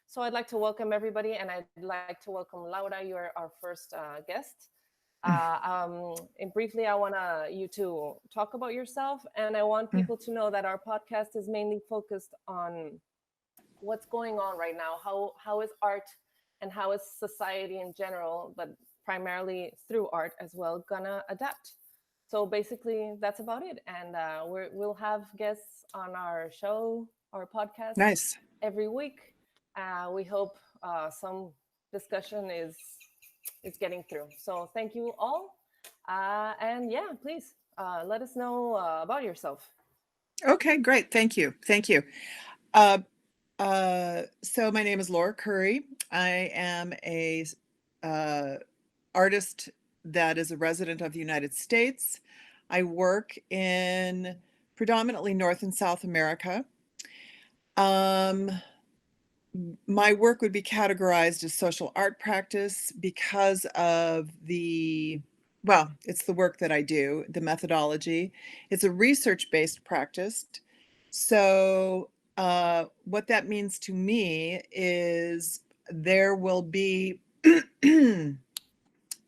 So I'd like to welcome everybody, and I'd like to welcome Laura. You're our first guest. And briefly, I want you to talk about yourself, and I want Mm. people to know that our podcast is mainly focused on what's going on right now. How is art, and how is society in general, but primarily through art as well, gonna adapt? So basically, that's about it. And we'll have guests on our show, our podcast, Nice. every week. We hope some discussion is getting through. So thank you all, and yeah, please let us know about yourself. Okay, great. Thank you. Thank you. Uh, so my name is Laura Curry. I am a uh, artist that is a resident of the United States. I work in predominantly North and South America. Um, my work would be categorized as social art practice because of well, it's the work that I do, the methodology. It's a research-based practice. So, what that means to me is there will be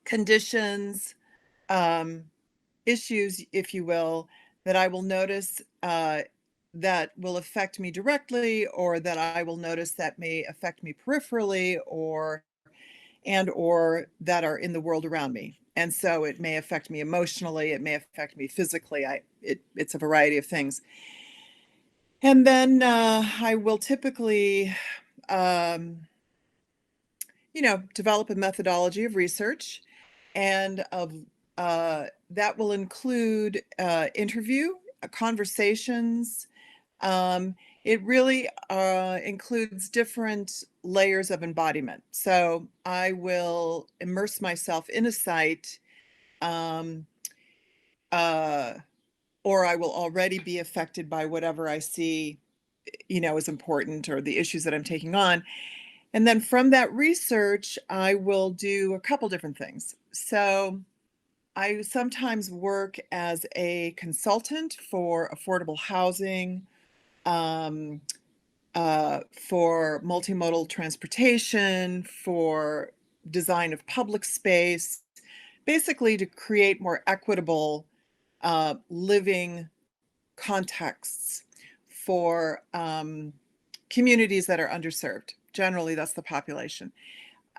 conditions, um, issues, if you will, that I will notice that will affect me directly, or that I will notice that may affect me peripherally, or that are in the world around me. And so it may affect me emotionally, it may affect me physically. It's a variety of things. And then I will typically, um, develop a methodology of research, and that will include interview, conversations. Um, it really includes different layers of embodiment. So I will immerse myself in a site, um, uh, or I will already be affected by whatever I see, is important, or the issues that I'm taking on. And then from that research, I will do a couple different things. So I sometimes work as a consultant for affordable housing, um, for multimodal transportation, for design of public space, basically to create more equitable living contexts for communities that are underserved. Generally, that's the population.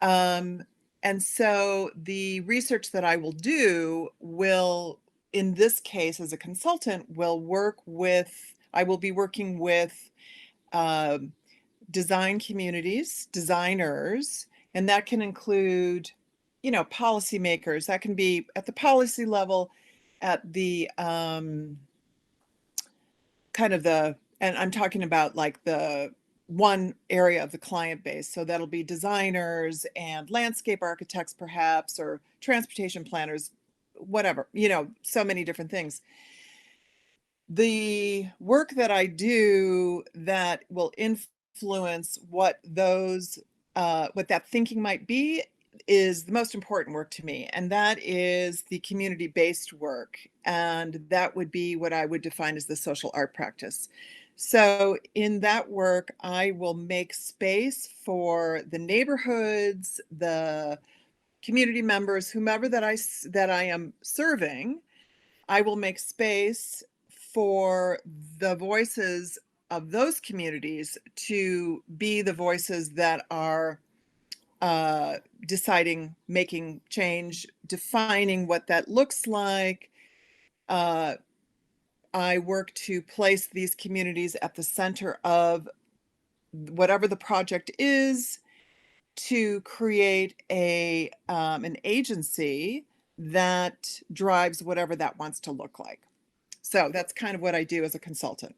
Um, and so the research that I will do will, in this case, as a consultant, I will be working with um, design communities, designers, and that can include, policymakers. That can be at the policy level, at the and I'm talking about like the one area of the client base. So that'll be designers and landscape architects, perhaps, or transportation planners, whatever, so many different things. The work that I do that will influence what that thinking might be is the most important work to me, and that is the community-based work, and that would be what I would define as the social art practice. So in that work, I will make space for the neighborhoods, the community members, whomever that I am serving. I will make space for the voices of those communities to be the voices that are deciding, making change, defining what that looks like. Uh, I work to place these communities at the center of whatever the project is, to create an agency that drives whatever that wants to look like. So that's kind of what I do as a consultant.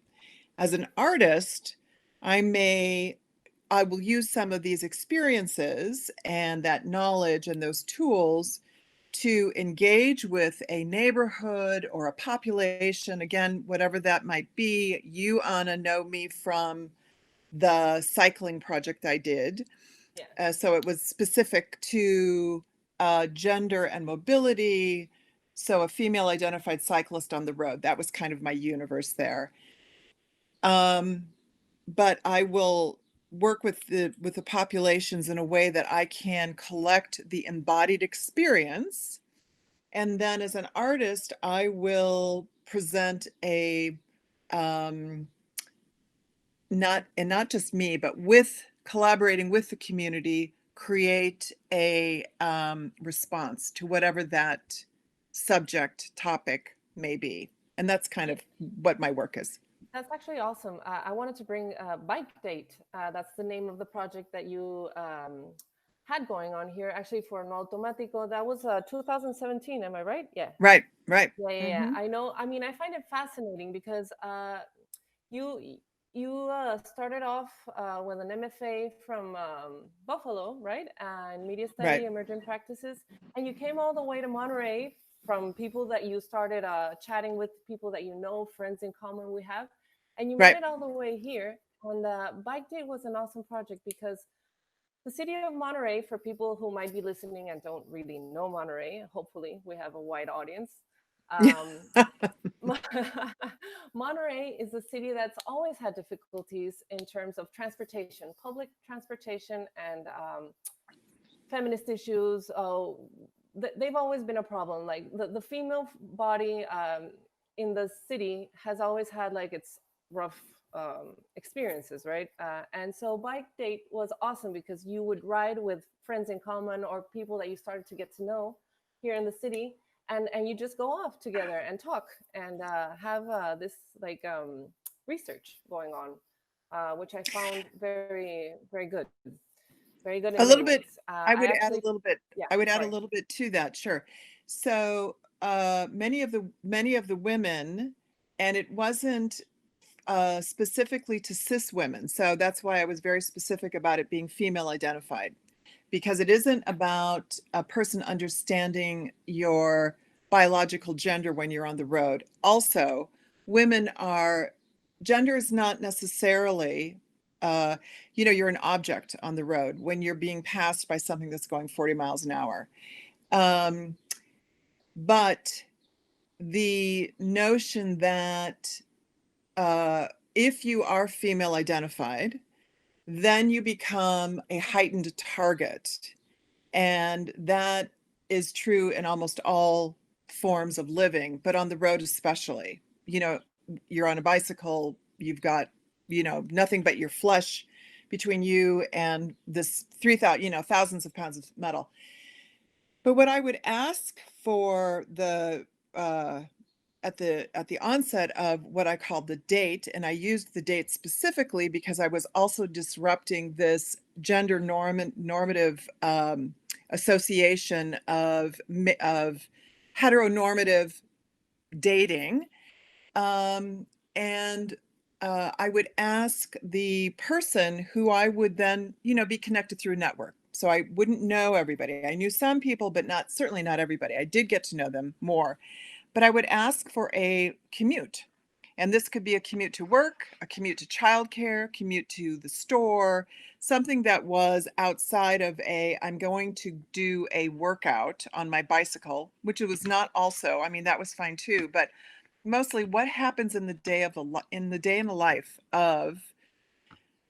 As an artist, I will use some of these experiences and that knowledge and those tools to engage with a neighborhood or a population, again, whatever that might be. You, Anna, know me from the cycling project I did. Yeah. So it was specific to gender and mobility. So a female identified cyclist on the road. That was kind of my universe there. But I will work with the populations in a way that I can collect the embodied experience. And then as an artist, I will present a not just me, but with collaborating with the community, create a response to whatever that subject topic may be. And that's kind of what my work is. That's actually awesome. I wanted to bring Bike Date. That's the name of the project that you had going on here, actually for No Automático. That was 2017, am I right? Yeah. Right, right. Yeah, yeah, yeah. I know. I mean, I find it fascinating because you started off with an MFA from Buffalo, right? And media study, Right, emergent practices, and you came all the way to Monterey from people that you started chatting with, people that you know, friends in common we have, and you made right. it all the way here. And Bike Day was an awesome project because the city of Monterey, for people who might be listening and don't really know Monterey, hopefully we have a wide audience. Um, Monterey is a city that's always had difficulties in terms of transportation, public transportation, and feminist issues. They've always been a problem. Like the female body in the city has always had like its rough experiences, right? And so Bike Date was awesome because you would ride with friends in common or people that you started to get to know here in the city, and you just go off together and talk and have this like research going on, which I found very very good, very good in A many little bit, ways. I I would add a actually, little bit yeah, I would add a sorry. little bit to that, sure. So, many of the women, and it wasn't specifically to cis women. So that's why I was very specific about it being female identified, because it isn't about a person understanding your biological gender when you're on the road. Also, women are, gender is not necessarily, uh, you're an object on the road when you're being passed by something that's going 40 miles an hour. Um, but the notion that if you are female identified, then you become a heightened target. And that is true in almost all forms of living, but on the road especially. You're on a bicycle, you've got, nothing but your flesh between you and this 3,000, thousands of pounds of metal. But what I would ask for the at the onset of what I called the date, and I used the date specifically because I was also disrupting this gender normative association of heteronormative dating, and I would ask the person who I would then, be connected through a network. So I wouldn't know everybody. I knew some people, but certainly not everybody. I did get to know them more, but I would ask for a commute. And this could be a commute to work, a commute to childcare, commute to the store, something that was outside of I'm going to do a workout on my bicycle, which it was not also. I mean, that was fine too, but mostly what happens in the day in the life of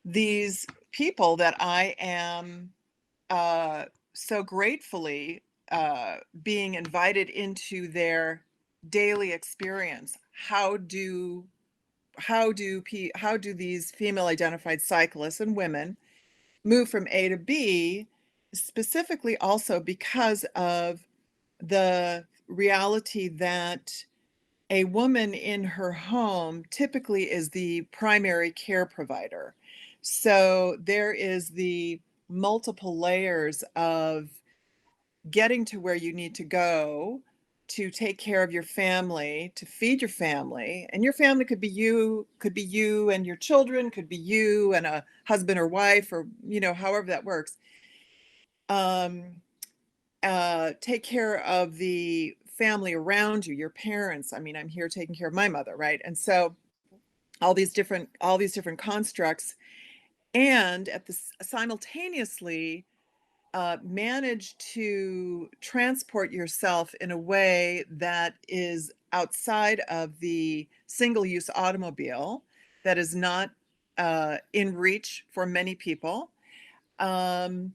these people that I am so gratefully being invited into their daily experience. How do these female identified cyclists and women move from A to B, specifically also because of the reality that a woman in her home typically is the primary care provider. So there is the multiple layers of getting to where you need to go to take care of your family, to feed your family. And your family could be you and your children, could be you and a husband or wife, or, however that works. Um, take care of the family around you, your parents. I mean, I'm here taking care of my mother, right? And so all these different constructs, and simultaneously manage to transport yourself in a way that is outside of the single-use automobile, that is not in reach for many people, and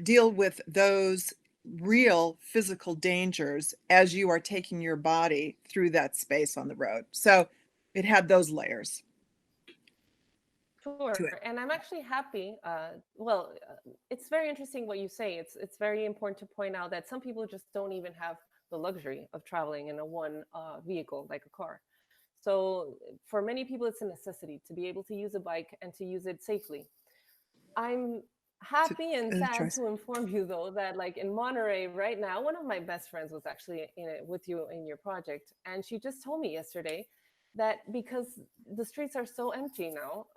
deal with those real physical dangers as you are taking your body through that space on the road. So it had those layers Sure, to it. and I'm actually happy. It's very interesting what you say. It's very important to point out that some people just don't even have the luxury of traveling in a one vehicle like a car. So for many people, it's a necessity to be able to use a bike and to use it safely. I'm happy and It's a sad choice. to inform you though that like in Monterey right now, one of my best friends was actually in it with you in your project, and she just told me yesterday that because the streets are so empty now,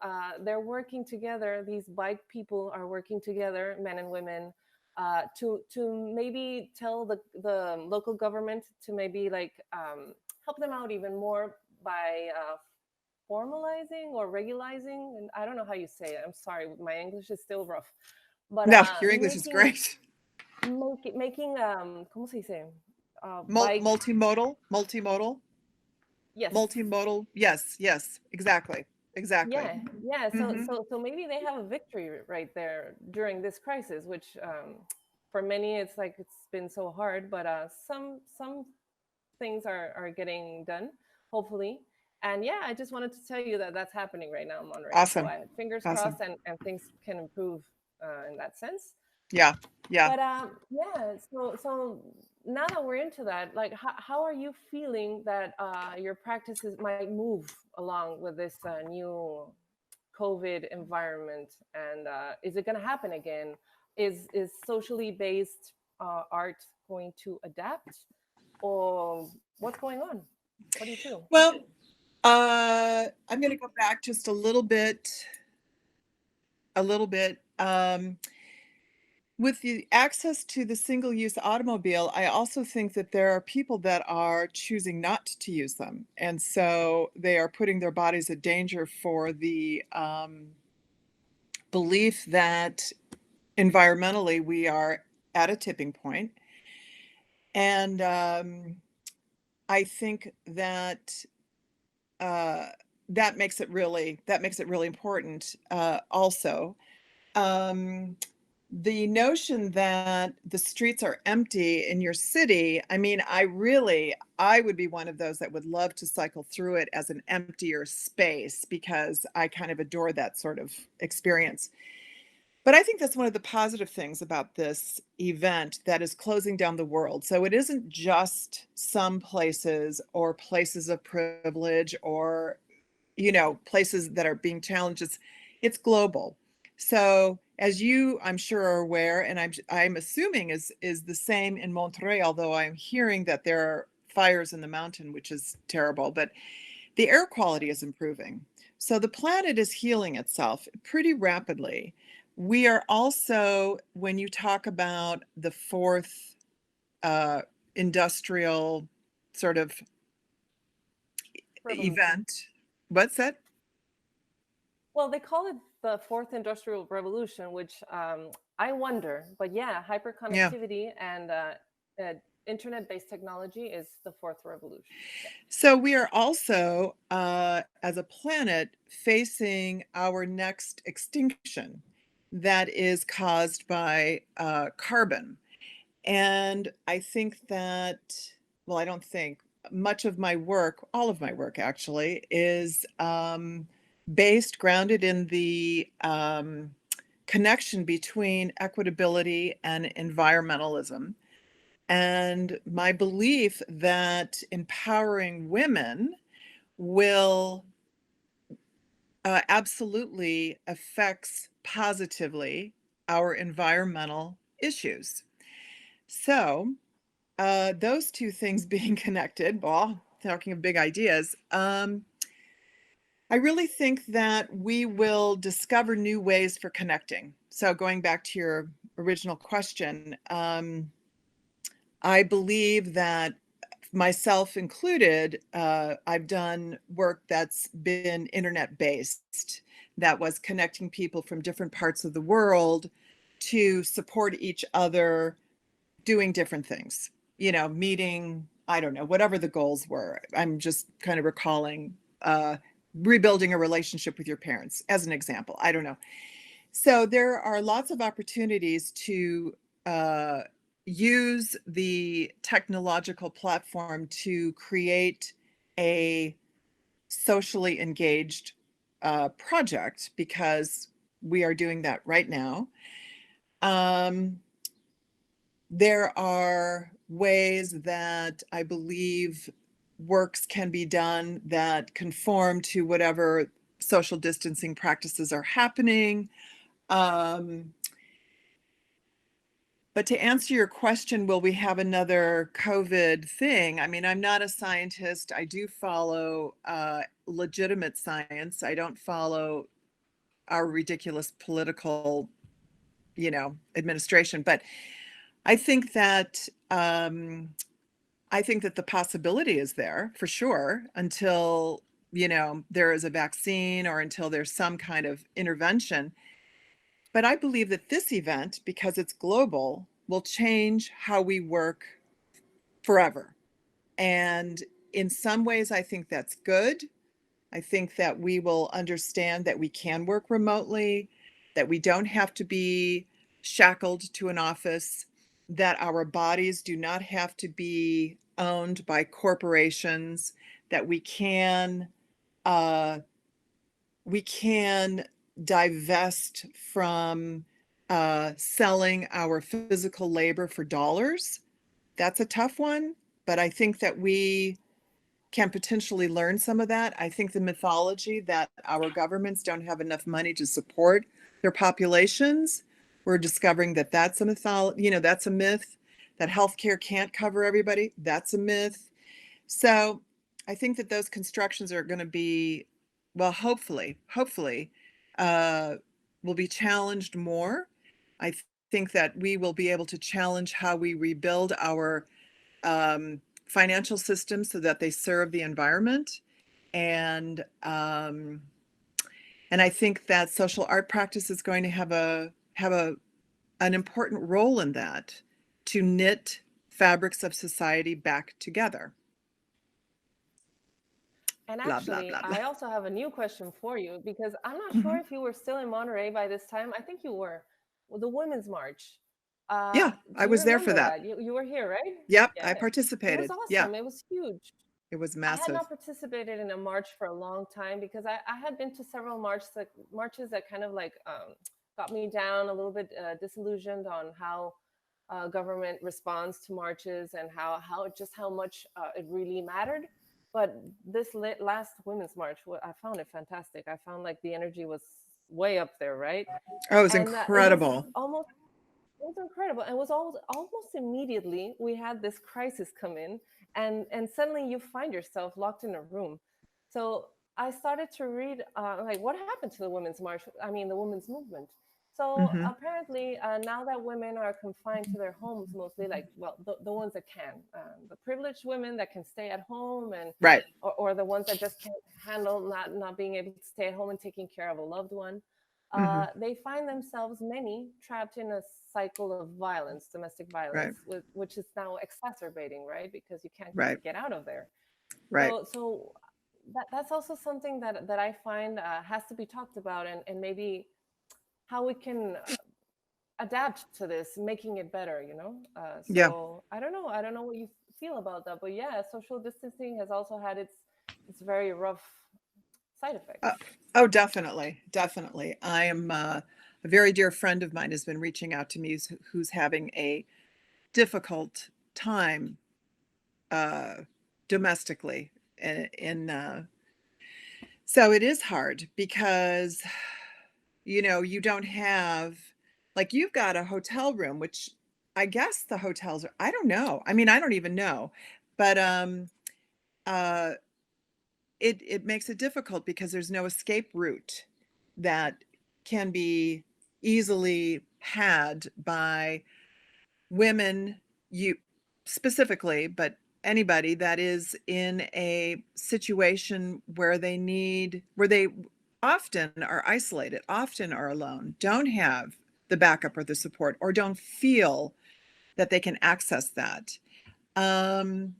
they're working together. These bike people are working together, men and women, to maybe tell the local government to maybe like help them out even more by formalizing or regularizing, and I don't know how you say it. I'm sorry, my English is still rough, but No, your English is great. making ¿cómo se dice? Bike, Multimodal, yes, multimodal. Yes, yes, exactly, exactly. yeah. So Hmm. maybe they have a victory right there during this crisis, which for many it's like it's been so hard, but some things are getting done, hopefully. And yeah, I just wanted to tell you that that's happening right now in Monterey. So Awesome, I fingers awesome. crossed, and things can improve in that sense. Yeah, yeah. But yeah, so now that we're into that, like how are you feeling that your practices might move along with this new COVID environment? And is it going to happen again? Is socially based art going to adapt, or what's going on? What do you feel? Well, I'm going to go back just a little bit, a little bit. With the access to the single-use automobile, I also think that there are people that are choosing not to use them, and so they are putting their bodies at danger for the belief that environmentally we are at a tipping point. And I think that uh, that makes it really important. Also, um, the notion that the streets are empty in your city, I mean, I would be one of those that would love to cycle through it as an emptier space because I kind of adore that sort of experience. But I think that's one of the positive things about this event that is closing down the world. So it isn't just some places or places of privilege or, places that are being challenged. It's global. So as you, I'm sure, are aware, and I'm assuming is the same in Monterey, although I'm hearing that there are fires in the mountain, which is terrible, but the air quality is improving. So the planet is healing itself pretty rapidly. We are also, when you talk about the fourth uh, industrial sort of Revolution. event, what's that? Well, they call it the fourth industrial revolution, which I wonder. But yeah, Yeah. hyperconnectivity and internet-based technology is the fourth revolution. Yeah. So we are also, as a planet, facing our next extinction that is caused by carbon. And I think that, well, I don't think much of my work, all of my work actually, is grounded in the connection between equitability and environmentalism. And my belief that empowering women will absolutely affects positively our environmental issues. So, those two things being connected, well, talking of big ideas, I really think that we will discover new ways for connecting. So, going back to your original question, I believe that myself included, I've done work that's been internet based, that was connecting people from different parts of the world to support each other doing different things, meeting, I don't know, whatever the goals were. I'm just kind of recalling rebuilding a relationship with your parents, as an example. I don't know. So there are lots of opportunities to use the technological platform to create a socially engaged project, because we are doing that right now. There are ways that I believe works can be done that conform to whatever social distancing practices are happening. But to answer your question, will we have another COVID thing? I mean, I'm not a scientist. I do follow legitimate science. I don't follow our ridiculous political, administration. But I think that the possibility is there for sure until, there is a vaccine or until there's some kind of intervention. But I believe that this event, because it's global, will change how we work forever. And in some ways, I think that's good. I think that we will understand that we can work remotely, that we don't have to be shackled to an office, that our bodies do not have to be owned by corporations, that we can divest from selling our physical labor for dollars. That's a tough one, but I think that we can potentially learn some of that. I think the mythology that our governments don't have enough money to support their populations, we're discovering that that's a mythology, that's a myth, that healthcare can't cover everybody. That's a myth. So I think that those constructions are going to be, well, hopefully, will be challenged more. I think that we will be able to challenge how we rebuild our financial systems so that they serve the environment. And I think that social art practice is going to have an important role in that, to knit fabrics of society back together. And Blah, blah, actually, blah, blah. I also have a new question for you, because I'm not sure Mhm. if you were still in Monterey by this time. I think you were. Well, the Women's March. Yeah, I Do you was there for remember that. that? You were here, right? Yep, I Yeah. It was participated. Yeah, awesome. It was huge. it was I had massive. not participated in a march for a long time, because I had been to several marches that kind of like got me down a little bit, disillusioned on how government responds to marches, and how much it really mattered. But this last Women's March, I found it fantastic. I found like the energy was way up there, right? Oh, it was And it was incredible. almost it was incredible. And it was almost immediately we had this crisis come in, and suddenly you find yourself locked in a room. So I started to read, like, what happened to the Women's March? I mean, the women's movement. So Hmm. apparently, now that women are confined to their homes, mostly, like, well, the ones that can, the privileged women that can stay at home, and Right. or the ones that just can't handle not being able to stay at home and taking care of a loved one, Hmm. they find themselves, many, trapped in a cycle of violence, domestic Right. violence, which is now exacerbating, right? Because you can't Right. get out of there. Right. So that's also something that I find has to be talked about, and maybe how we can adapt to this, making it better. Yeah. So I don't know what you feel about that, but yeah, social distancing has also had its very rough side effects. Uh, oh, definitely. Definitely. I am a very dear friend of mine has been reaching out to me who's having a difficult time uh, domestically. So it is hard because, you don't have, like, you've got a hotel room, which I guess the hotels are, I don't know. I mean, I don't even know. But uh, it makes it difficult because there's no escape route that can be easily had by women, you specifically, but anybody that is in a situation where they often are isolated, often are alone, don't have the backup or the support, or don't feel that they can access that. Um,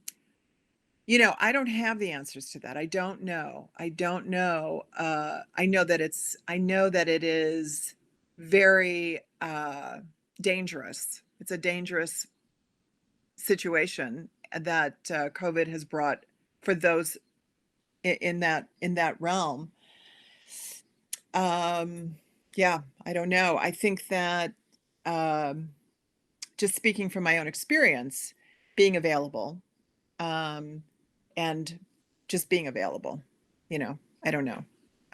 I don't have the answers to that. I don't know. I don't know. I know that it is very dangerous. It's a dangerous situation that COVID has brought for those in that realm. Yeah, I don't know. I think that um, just speaking from my own experience, being available, um, and just being available, I don't know.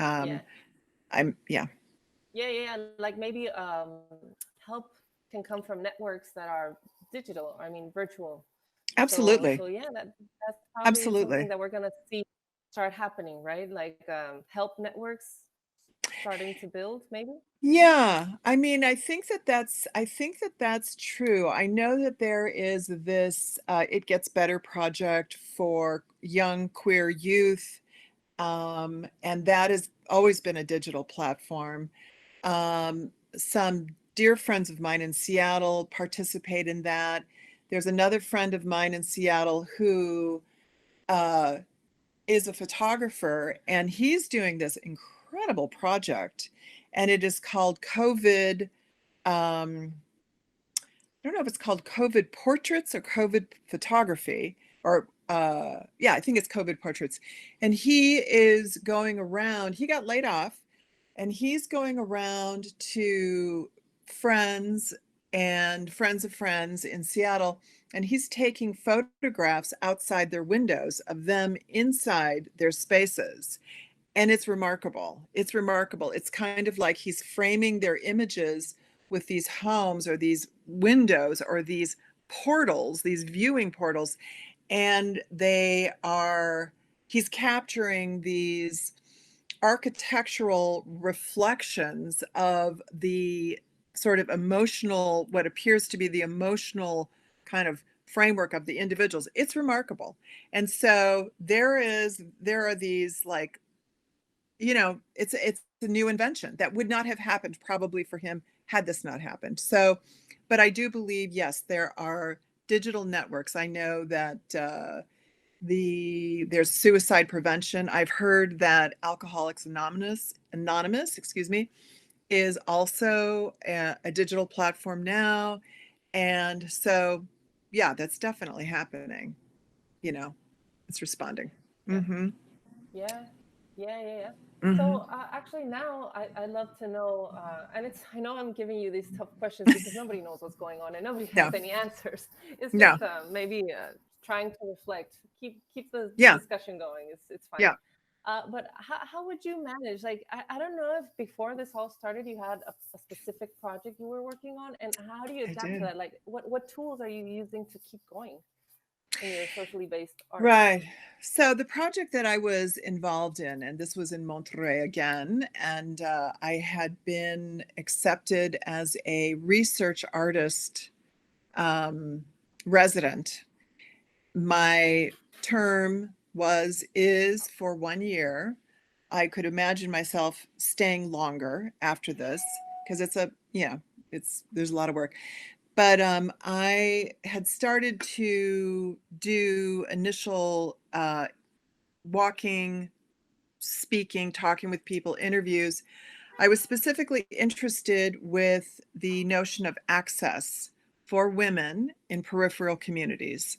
Yeah. Um, yeah, Yeah. Like maybe help can come from networks that are digital, I mean virtual. absolutely. So yeah, that's probably something Absolutely. that we're gonna see start happening, right? Like help networks starting to build, maybe. Yeah, I mean, I think that that's true. I know that there is this It Gets Better project for young queer youth, and that has always been a digital platform. Some dear friends of mine in Seattle participate in that. There's another friend of mine in Seattle who uh, is a photographer, and he's doing this incredible project, and it is called COVID. I don't know if it's called COVID portraits or COVID photography, or yeah, I think it's COVID portraits. And he is going around, he got laid off, and he's going around to friends and friends of friends in Seattle, and he's taking photographs outside their windows of them inside their spaces. And it's remarkable. It's remarkable. It's kind of like he's framing their images with these homes or these windows or these portals, these viewing portals. And he's capturing these architectural reflections of the sort of emotional, what appears to be the emotional kind of framework of the individuals. It's remarkable. And so there are these, like, it's a new invention that would not have happened probably for him had this not happened. So, but I do believe, yes, there are digital networks. I know that there's suicide prevention. I've heard that Alcoholics Anonymous, excuse me, is also a digital platform now. And so, yeah, that's definitely happening. You know, it's responding. Yeah. Mm-hmm. Yeah. Mm-hmm. So actually, now I love to know, and I know I'm giving you these tough questions because nobody knows what's going on and nobody has No, any answers. It's no. just maybe trying to reflect, keep the Yeah, discussion going. It's fine. yeah, But how would you manage? Like, I don't know if before this all started, you had a specific project you were working on, and how do you I adapt to did. that? Like, what tools are you using to keep going in your socially based art? Right. So the project that I was involved in, and this was in Monterey again, and I had been accepted as a research artist um, resident. My term is for 1 year. I could imagine myself staying longer after this because there's a lot of work. But I had started to do initial walking, speaking, talking with people, interviews. I was specifically interested with the notion of access for women in peripheral communities.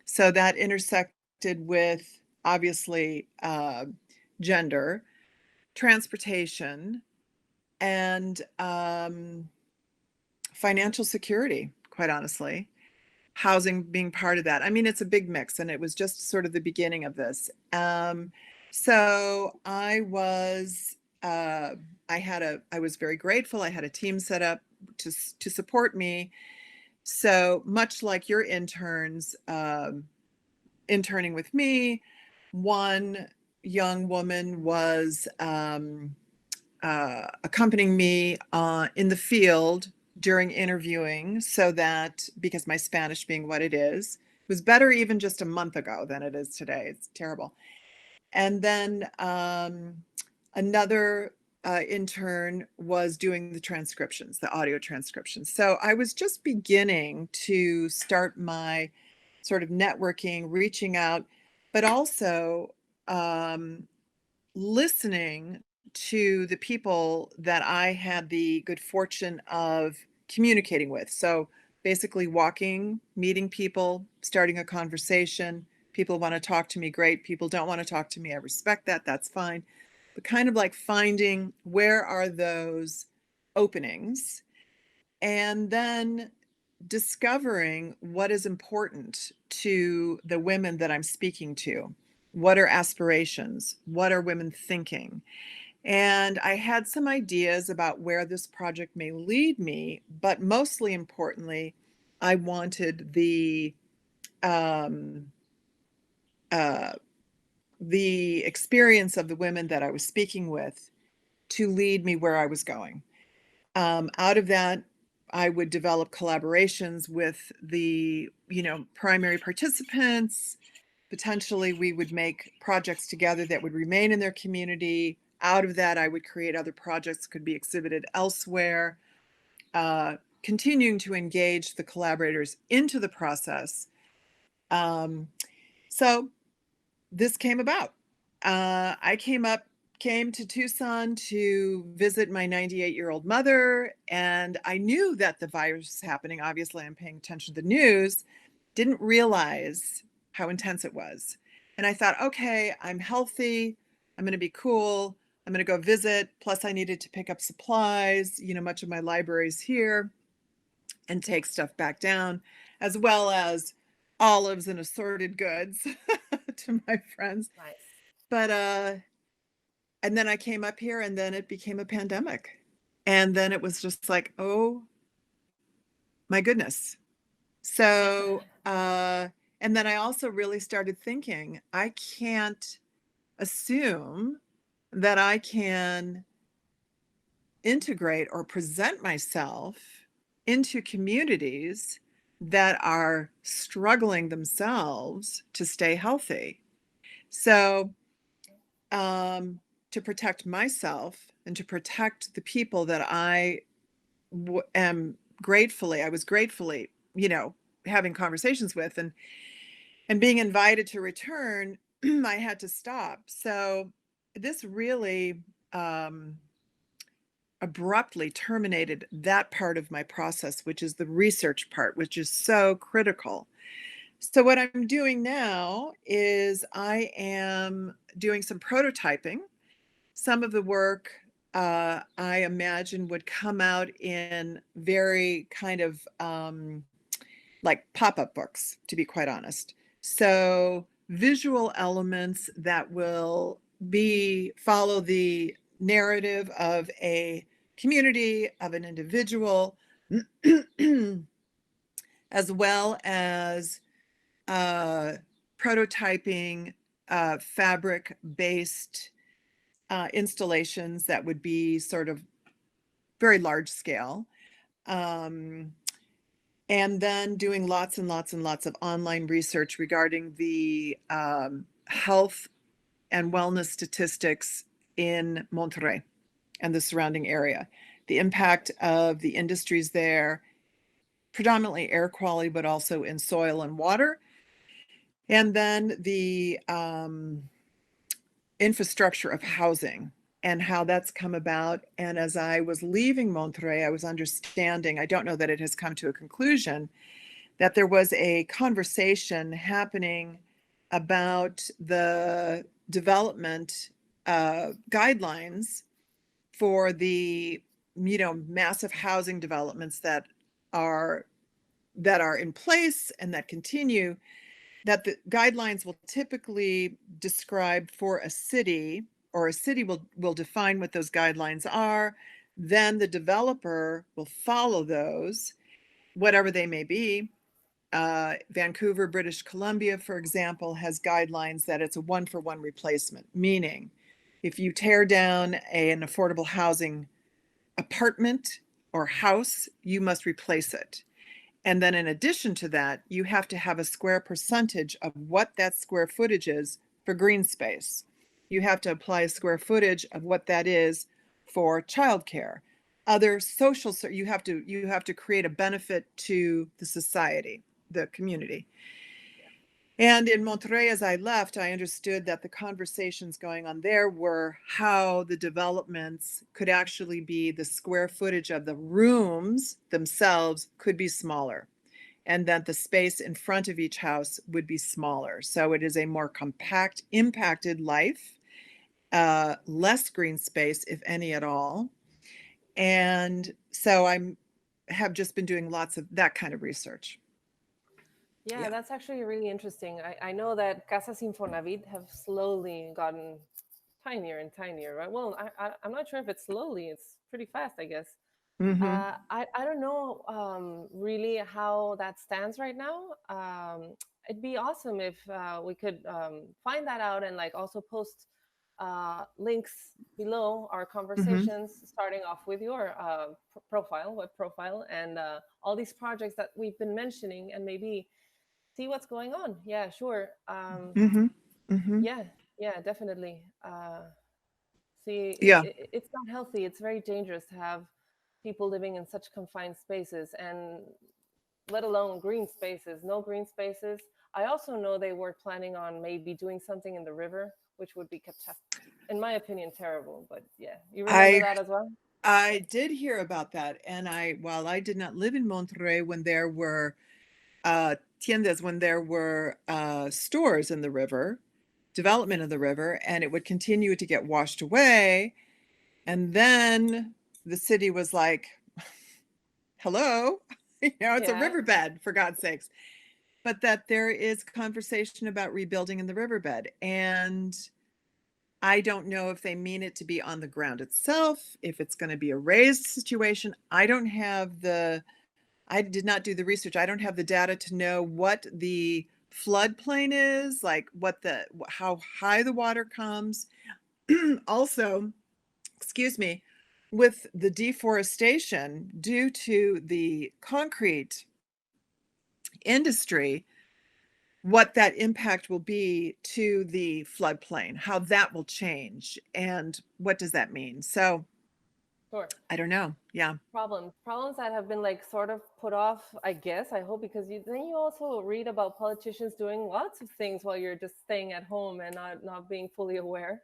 So that intersected with, obviously, gender, transportation, and financial security, quite honestly. Housing being part of that. I mean, it's a big mix, and it was just sort of the beginning of this. So I was very grateful. I had a team set up to support me. So much like your interns interning with me, one young woman was accompanying me in the field during interviewing, so that, because my Spanish being what it is, was better even just a month ago than it is today. It's terrible. And then another intern was doing the transcriptions, the audio transcriptions. So I was just beginning to start my sort of networking, reaching out. but also listening to the people that I had the good fortune of communicating with. So basically walking, meeting people, starting a conversation. People want to talk to me, great. People don't want to talk to me, I respect that, that's fine. But kind of like finding where are those openings, and then discovering what is important to the women that I'm speaking to. What are aspirations? What are women thinking? And I had some ideas about where this project may lead me, but mostly importantly, I wanted um, uh, the experience of the women that I was speaking with to lead me where I was going. Out of that, I would develop collaborations with the, primary participants. Potentially, we would make projects together that would remain in their community. Out of that, I would create other projects that could be exhibited elsewhere, continuing to engage the collaborators into the process. So this came about. I came to Tucson to visit my 98-year-old mother, and I knew that the virus was happening. Obviously, I'm paying attention to the news, didn't realize how intense it was. And I thought, okay, I'm healthy, I'm going to be cool, I'm going to go visit. Plus, I needed to pick up supplies. Much of my library is here, and take stuff back down, as well as olives and assorted goods to my friends. Nice. But and then I came up here, and then it became a pandemic. And then it was just like, oh my goodness. So and then I also really started thinking, I can't assume that I can integrate or present myself into communities that are struggling themselves to stay healthy. So to protect myself and to protect the people that I was gratefully, having conversations with, and being invited to return, I had to stop. So this really abruptly terminated that part of my process, which is the research part, which is so critical. So what I'm doing now is I am doing some prototyping. Some of the work I imagine would come out in very kind of like pop-up books, to be quite honest. So visual elements that will follow the narrative of a community, of an individual, as well as prototyping fabric-based installations that would be sort of very large scale. And then doing lots and lots and lots of online research regarding the health and wellness statistics in Monterrey and the surrounding area, the impact of the industries there, predominantly air quality, but also in soil and water. And then the infrastructure of housing and how that's come about. And as I was leaving Monterrey, I was understanding, I don't know that it has come to a conclusion, that there was a conversation happening about the development guidelines for the massive housing developments that are in place and that continue, that the guidelines will typically describe for a city, or a city will define what those guidelines are. Then the developer will follow those, whatever they may be. Vancouver, British Columbia, for example, has guidelines that it's a 1-for-1 replacement, meaning if you tear down an affordable housing apartment or house, you must replace it. And then in addition to that, you have to have a square percentage of what that square footage is for green space. You have to apply a square footage of what that is for childcare. Other social, you have to create a benefit to the society, the community. And in Monterrey, as I left, I understood that the conversations going on there were how the developments could actually be the square footage of the rooms themselves could be smaller, and that the space in front of each house would be smaller. So it is a more compact, impacted life, less green space, if any at all. And so I have just been doing lots of that kind of research. Yeah, Yeah. that's actually really interesting. I know that Casas Infonavit have slowly gotten tinier and tinier, right? Well, I'm not sure if it's slowly, it's pretty fast, I guess. Mm-hmm. I don't know really how that stands right now. It'd be awesome if we could find that out and like also post links below our Mm-hmm. conversations, starting off with your profile, web profile, and all these projects that we've been mentioning, and maybe see what's going on. Yeah, sure. Mm-hmm. Mm-hmm. Yeah, yeah, definitely. See, Yeah. it's not healthy. It's very dangerous to have people living in such confined spaces, and let alone green spaces, no green spaces. I also know they were planning on maybe doing something in the river, which would be, in my opinion, terrible. But yeah, you remember I that as well? I did hear about that, and while I did not live in Monterrey when there were tiendas, when there were stores in the river, development of the river, and it would continue to get washed away, and then the city was like, "Hello, it's a Yeah, riverbed, for God's sakes." But that there is conversation about rebuilding in the riverbed, and I don't know if they mean it to be on the ground itself, if it's going to be a raised situation. I did not do the research. I don't have the data to know what the floodplain is, like how high the water comes. Also, excuse me, with the deforestation due to the concrete industry, what that impact will be to the floodplain, how that will change, and what does that mean? So sure. I don't know. Yeah. Problems that have been like sort of put off, I guess. I hope, because you also read about politicians doing lots of things while you're just staying at home and not being fully aware.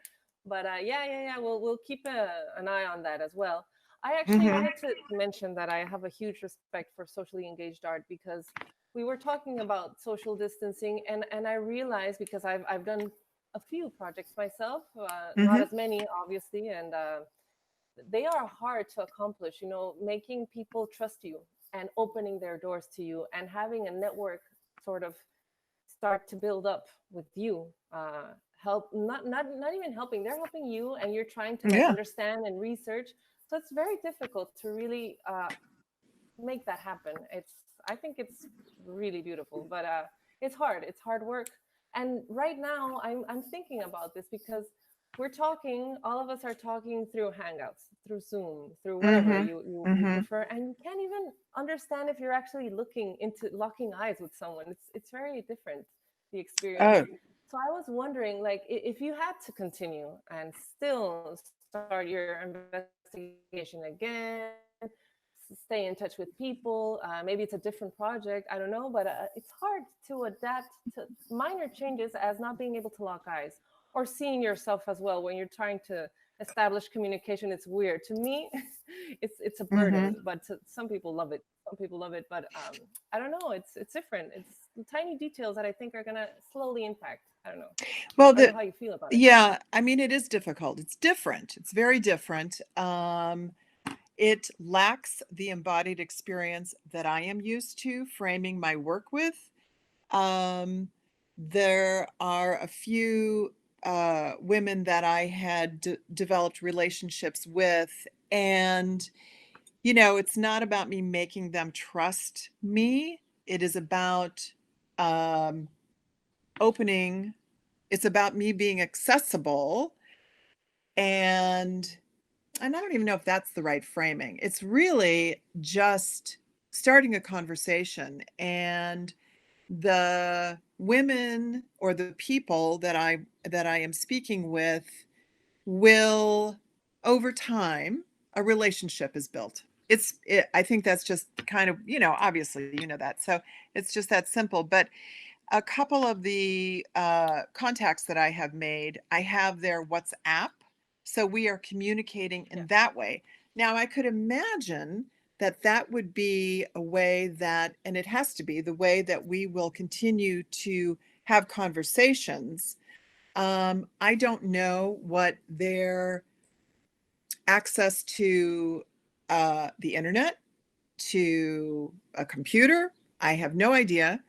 But yeah, we'll keep an eye on that as well. I actually Mm-hmm. wanted to mention that I have a huge respect for socially engaged art, because we were talking about social distancing, and I realized, because I've done a few projects myself, not Mm-hmm. as many obviously, and they are hard to accomplish, making people trust you and opening their doors to you and having a network sort of start to build up with you. Help, not even helping, they're helping you, and you're trying to like Yeah. understand and research. So it's very difficult to really make that happen. I think it's really beautiful, but it's hard work. And right now I'm thinking about this, because we're talking, all of us are talking through Hangouts, through Zoom, through whatever Mm-hmm. you Mm-hmm. prefer, and you can't even understand if you're actually locking eyes with someone. It's very different, the experience. Oh, So I was wondering, like, if you had to continue and still start your investigation again, stay in touch with people, maybe it's a different project, I don't know, but it's hard to adapt to minor changes, as not being able to lock eyes, or seeing yourself as well when you're trying to establish communication. It's weird to me. It's a mm-hmm. burden, but to some people love it, but I don't know, it's different. It's the tiny details that I think are gonna slowly impact. I don't know. Well, I don't know how you feel about it. yeah, I mean, it is difficult. It's different. It's very different. It lacks the embodied experience that I am used to framing my work with. Um, there are a few women that I had developed relationships with, and it's not about me making them trust me. It is about um, opening. It's about me being accessible, and I don't even know if that's the right framing. It's really just starting a conversation, and the women or the people that I am speaking with will, over time, a relationship is built. I think that's just kind of, obviously, that. So it's just that simple. But a couple of the contacts that I have made, I have their WhatsApp. So we are communicating in that way. Now, I could imagine that that would be a way that, and it has to be the way that we will continue to have conversations. I don't know what their access to the internet, to a computer. I have no idea.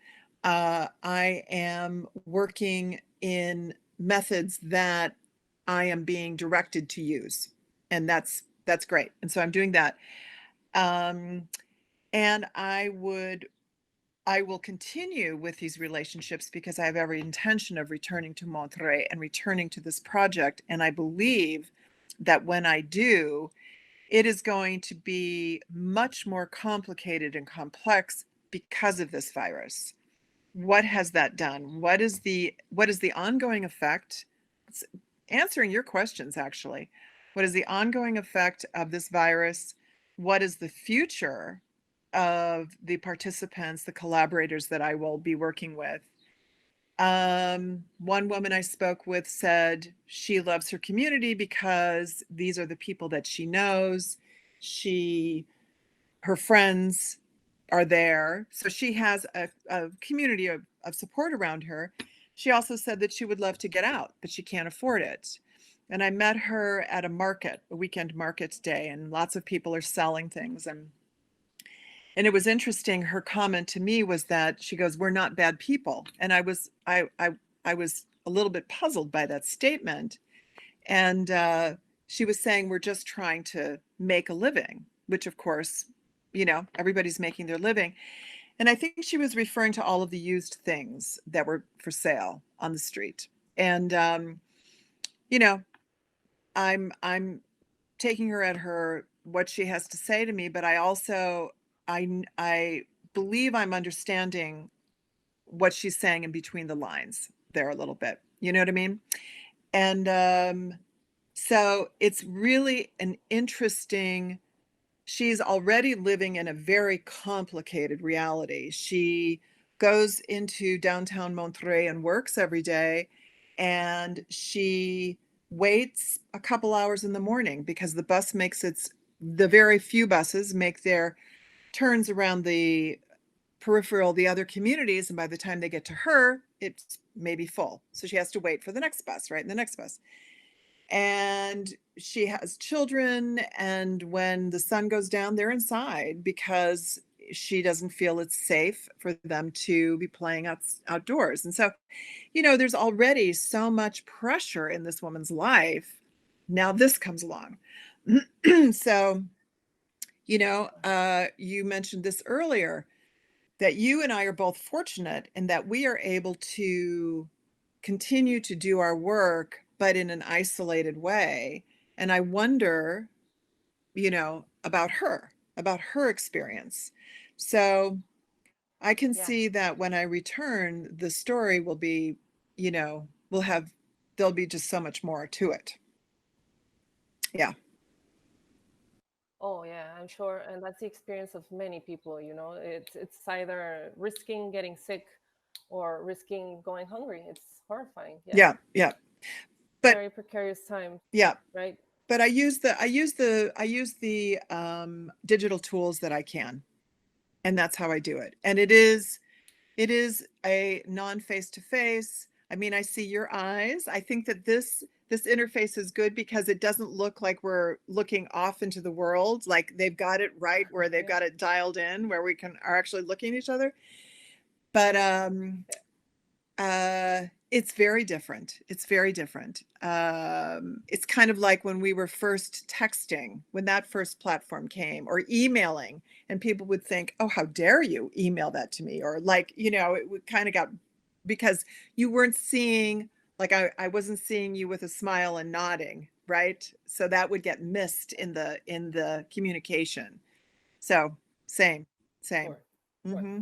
I am working in methods that I am being directed to use, and that's great. And so I'm doing that. And I will continue with these relationships because I have every intention of returning to Monterey and returning to this project. And I believe that when I do, it is going to be much more complicated and complex because of this virus. What has that done? What is the ongoing effect? It's answering your questions, actually. What is the ongoing effect of this virus? What is the future of the participants, the collaborators that I will be working with? One woman I spoke with said she loves her community because these are the people that she knows. Her friends are there. So she has a community of support around her. She also said that she would love to get out, but she can't afford it. And I met her at a market, a weekend market day, and lots of people are selling things. And it was interesting. Her comment to me was that she goes, "We're not bad people." And I was a little bit puzzled by that statement. And she was saying, "We're just trying to make a living," which of course, everybody's making their living. And I think she was referring to all of the used things that were for sale on the street. And I'm taking her at what she has to say to me, but I also I believe I'm understanding what she's saying in between the lines there a little bit. You know what I mean? And so it's really an interesting. She's already living in a very complicated reality. She goes into downtown Monterey and works every day, and she waits a couple hours in the morning because the very few buses make their turns around the other communities, and by the time they get to her, it's maybe full. So she has to wait for the next bus, right? And the next bus. And she has children, and when the sun goes down, they're inside because she doesn't feel it's safe for them to be playing outdoors. And so, there's already so much pressure in this woman's life. Now this comes along. So, you mentioned this earlier, that you and I are both fortunate in that we are able to continue to do our work, but in an isolated way. And I wonder, about her experience. So I can see that when I return, the story will be, there'll be just so much more to it. Yeah. Oh yeah, I'm sure, and that's the experience of many people. It's either risking getting sick or risking going hungry. It's horrifying. Yeah. Yeah. But very precarious time. Yeah. Right. But I use the digital tools that I can, and that's how I do it. And it is a non-face-to-face. I mean, I see your eyes. I think that this interface is good because it doesn't look like we're looking off into the world. Like they've got it right where they've got it dialed in, where we are actually looking at each other. But it's very different. It's very different. It's kind of like when we were first texting, when that first platform came, or emailing, and people would think, "Oh, how dare you email that to me?" Or like, it would kind of got, because you weren't seeing, like I wasn't seeing you with a smile and nodding, right? So that would get missed in the communication. So same. Sure. Mm-hmm.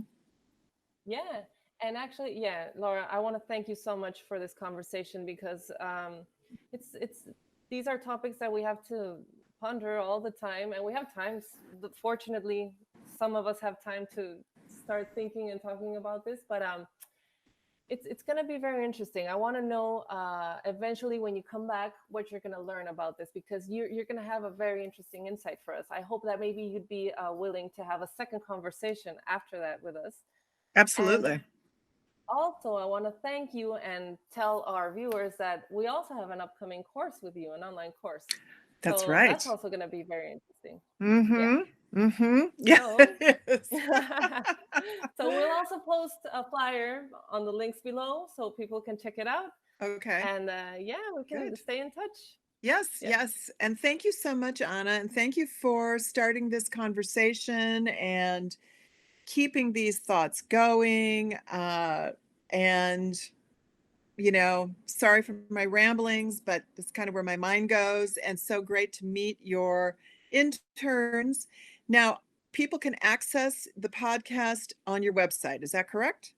Yeah. And actually, yeah, Laura, I want to thank you so much for this conversation because it's these are topics that we have to ponder all the time, and we have times. Fortunately, some of us have time to start thinking and talking about this. But it's going to be very interesting. I want to know eventually when you come back what you're going to learn about this, because you're going to have a very interesting insight for us. I hope that maybe you'd be willing to have a second conversation after that with us. And Absolutely. also, I want to thank you and tell our viewers that we also have an upcoming course with you, an online course. That's So right. that's also going to be very interesting. Yeah. Mm-hmm. Mm-hmm. Yeah, So, it is. so we'll also post a flyer on the links below so people can check it out. Okay, And yeah, we can good. stay in touch. Yes, Yeah. yes. And thank you so much, Anna. And thank you for starting this conversation and keeping these thoughts going. And, sorry for my ramblings, but that's kind of where my mind goes. And so great to meet your interns. Now, people can access the podcast on your website. Is that correct?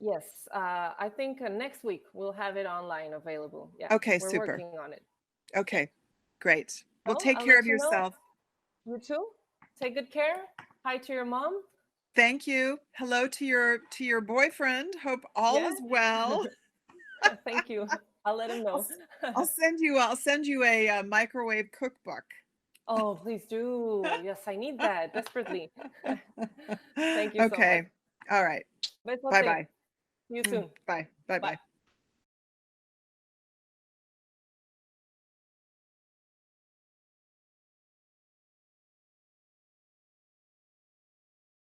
Yes. I think next week we'll have it online available. Yeah. Okay, We're super. working on it. Yeah. Okay, great. Well, So take I'll care of let you know. yourself. You too. Take good care. Hi to your mom. Thank you. Hello to your boyfriend. Hope all Yeah. is well. Thank you. I'll let him I'll, know. I'll send you a microwave cookbook. Oh, please do. Yes, I need that desperately. Thank you so much. Okay. All right. Besote. Bye-bye. See you soon. Bye. Bye-bye. Bye.